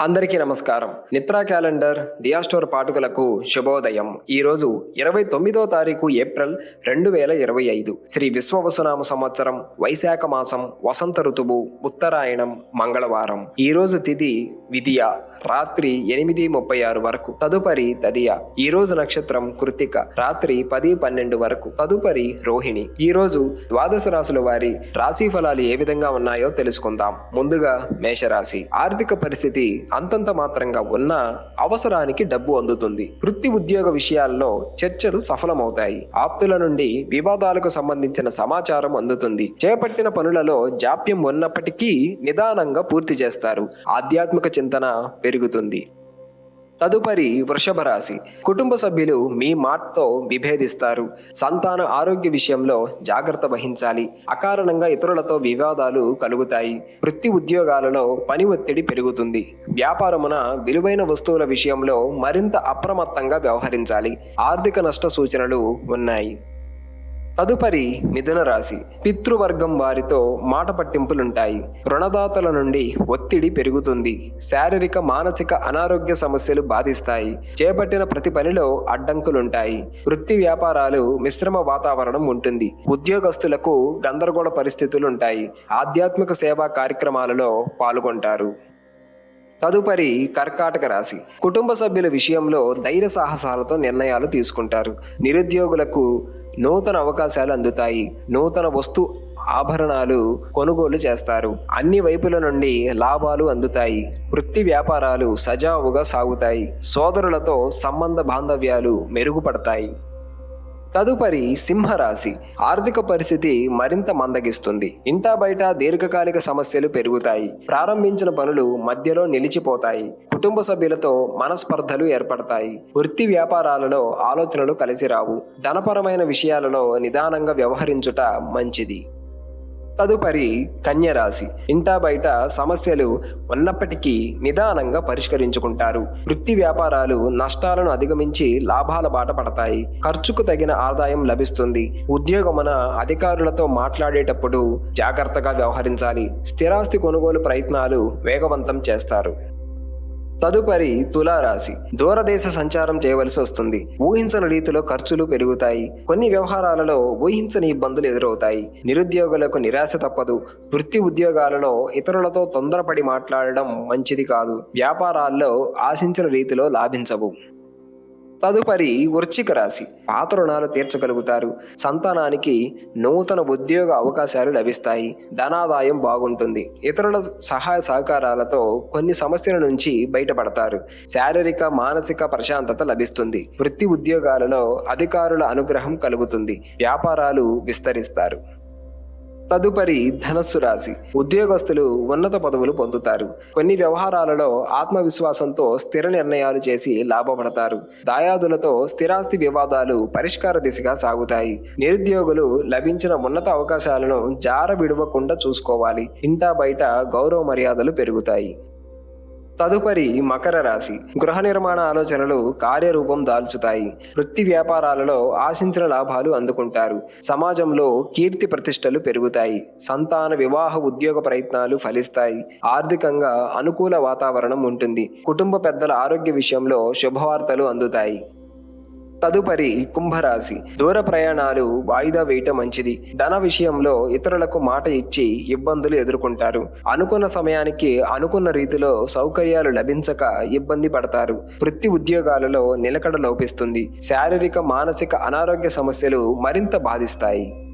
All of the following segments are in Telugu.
అందరికీ నమస్కారం. నిత్రా క్యాలెండర్ దియా స్టోర్ పాఠకులకు శుభోదయం. ఈరోజు 29వ తారీఖు ఏప్రిల్ 2025 శ్రీ విశ్వవసునామ సంవత్సరం వైశాఖ మాసం వసంత ఋతువు ఉత్తరాయణం మంగళవారం. ఈరోజు తిథి విదియ రాత్రి 8:36 వరకు, తదుపరి తదియ. ఈరోజు నక్షత్రం కృత్తిక రాత్రి 10:12 వరకు, తదుపరి రోహిణి. ఈరోజు ద్వాదశ రాశుల వారి రాశి ఫలాలు ఏ విధంగా ఉన్నాయో తెలుసుకుందాం. ముందుగా మేషరాశి. ఆర్థిక పరిస్థితి అంతంత మాత్రంగా ఉన్నా అవసరానికి డబ్బు అందుతుంది. వృత్తి ఉద్యోగ విషయాల్లో చర్చలు సఫలమవుతాయి. ఆప్తుల నుండి వివాదాలకు సంబంధించిన సమాచారం అందుతుంది. చేపట్టిన పనులలో జాప్యం ఉన్నప్పటికీ నిదానంగా పూర్తి చేస్తారు. ఆధ్యాత్మిక చింతన పెరుగుతుంది. తదుపరి వృషభ రాశి. కుటుంబ సభ్యులు మీ మాటతో విభేదిస్తారు. సంతాన ఆరోగ్య విషయంలో జాగ్రత్త వహించాలి. అకారణంగా ఇతరులతో వివాదాలు కలుగుతాయి. వృత్తి ఉద్యోగాలలో పని ఒత్తిడి పెరుగుతుంది. వ్యాపారమున విలువైన వస్తువుల విషయంలో మరింత అప్రమత్తంగా వ్యవహరించాలి. ఆర్థిక నష్ట సూచనలు ఉన్నాయి. తదుపరి మిథున రాశి. పితృవర్గం వారితో మాట పట్టింపులుంటాయి. రుణదాతల నుండి ఒత్తిడి పెరుగుతుంది. శారీరక మానసిక అనారోగ్య సమస్యలు బాధిస్తాయి. చేపట్టిన ప్రతి పనిలో అడ్డంకులుంటాయి. వృత్తి వ్యాపారాలు మిశ్రమ వాతావరణం ఉంటుంది. ఉద్యోగస్తులకు గందరగోళ పరిస్థితులుంటాయి. ఆధ్యాత్మిక సేవా కార్యక్రమాలలో పాల్గొంటారు. తదుపరి కర్కాటక రాశి. కుటుంబ సభ్యుల విషయంలో ధైర్య సాహసాలతో నిర్ణయాలు తీసుకుంటారు. నిరుద్యోగులకు నూతన అవకాశాలు అందుతాయి. నూతన వస్తు ఆభరణాలు కొనుగోలు చేస్తారు. అన్ని వైపుల నుండి లాభాలు అందుతాయి. వృత్తి వ్యాపారాలు సజావుగా సాగుతాయి. సోదరులతో సంబంధ బాంధవ్యాలు మెరుగుపడతాయి. తదుపరి సింహరాశి. ఆర్థిక పరిస్థితి మరింత మందగిస్తుంది. ఇంటా బయట దీర్ఘకాలిక సమస్యలు పెరుగుతాయి. ప్రారంభించిన పనులు మధ్యలో నిలిచిపోతాయి. కుటుంబ సభ్యులతో మనస్పర్ధలు ఏర్పడతాయి. వృత్తి వ్యాపారాలలో ఆలోచనలు కలిసిరావు. ధనపరమైన విషయాలలో నిదానంగా వ్యవహరించుట మంచిది. తదుపరి కన్యరాశి. ఇంటా బయట సమస్యలు ఉన్నప్పటికీ నిదానంగా పరిష్కరించుకుంటారు. వృత్తి వ్యాపారాలు నష్టాలను అధిగమించి లాభాల బాట పడతాయి. ఖర్చుకు తగిన ఆదాయం లభిస్తుంది. ఉద్యోగమున అధికారులతో మాట్లాడేటప్పుడు జాగ్రత్తగా వ్యవహరించాలి. స్థిరాస్తి కొనుగోలు ప్రయత్నాలు వేగవంతం చేస్తారు. తదుపరి తులారాశి. దూరదేశ సంచారం చేయవలసి వస్తుంది. ఊహించని రీతిలో ఖర్చులు పెరుగుతాయి. కొన్ని వ్యవహారాలలో ఊహించని ఇబ్బందులు ఎదురవుతాయి. నిరుద్యోగులకు నిరాశ తప్పదు. వృత్తి ఉద్యోగాలలో ఇతరులతో తొందరపడి మాట్లాడడం మంచిది కాదు. వ్యాపారాల్లో ఆశించిన రీతిలో లాభించవు. తదుపరి వృశ్చిక రాశి. పాత రుణాలు తీర్చగలుగుతారు. సంతానానికి నూతన ఉద్యోగ అవకాశాలు లభిస్తాయి. ధనాదాయం బాగుంటుంది. ఇతరుల సహాయ సహకారాలతో కొన్ని సమస్యల నుంచి బయటపడతారు. శారీరక మానసిక ప్రశాంతత లభిస్తుంది. వృత్తి ఉద్యోగాలలో అధికారుల అనుగ్రహం కలుగుతుంది. వ్యాపారాలు విస్తరిస్తారు. తదుపరి ధనస్సు రాశి. ఉద్యోగస్తులు ఉన్నత పదవులు పొందుతారు. కొన్ని వ్యవహారాలలో ఆత్మవిశ్వాసంతో స్థిర నిర్ణయాలు చేసి లాభపడతారు. దాయాదులతో స్థిరాస్తి వివాదాలు పరిష్కార దిశగా సాగుతాయి. నిరుద్యోగులు లభించిన ఉన్నత అవకాశాలను జార విడవకుండా చూసుకోవాలి. ఇంటా బయట గౌరవ మర్యాదలు పెరుగుతాయి. తదుపరి మకర రాశి. గృహ నిర్మాణ ఆలోచనలు కార్యరూపం దాల్చుతాయి. వృత్తి వ్యాపారాలలో ఆశించిన లాభాలు అందుకుంటారు. సమాజంలో కీర్తి ప్రతిష్టలు పెరుగుతాయి. సంతాన వివాహ ఉద్యోగ ప్రయత్నాలు ఫలిస్తాయి. ఆర్థికంగా అనుకూల వాతావరణం ఉంటుంది. కుటుంబ పెద్దల ఆరోగ్య విషయంలో శుభవార్తలు అందుతాయి. తదుపరి కుంభరాశి. దూర ప్రయాణాలు వాయిదా వేయటం మంచిది. ధన విషయంలో ఇతరులకు మాట ఇచ్చి ఇబ్బందులు ఎదుర్కొంటారు. అనుకున్న సమయానికి అనుకున్న రీతిలో సౌకర్యాలు లభించక ఇబ్బంది పడతారు. వృత్తి ఉద్యోగాలలో నిలకడ లోపిస్తుంది. శారీరక మానసిక అనారోగ్య సమస్యలు మరింత బాధిస్తాయి.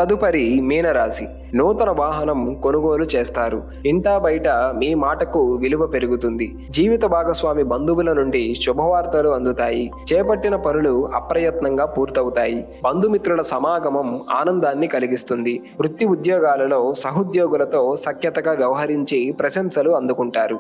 తదుపరి మీనరాశి. నూతన వాహనం కొనుగోలు చేస్తారు. ఇంటా బయట మీ మాటకు విలువ పెరుగుతుంది. జీవిత భాగస్వామి బంధువుల నుండి శుభవార్తలు అందుతాయి. చేపట్టిన పనులు అప్రయత్నంగా పూర్తవుతాయి. బంధుమిత్రుల సమాగమం ఆనందాన్ని కలిగిస్తుంది. వృత్తి ఉద్యోగాలలో సహోద్యోగులతో సఖ్యతగా వ్యవహరించి ప్రశంసలు అందుకుంటారు.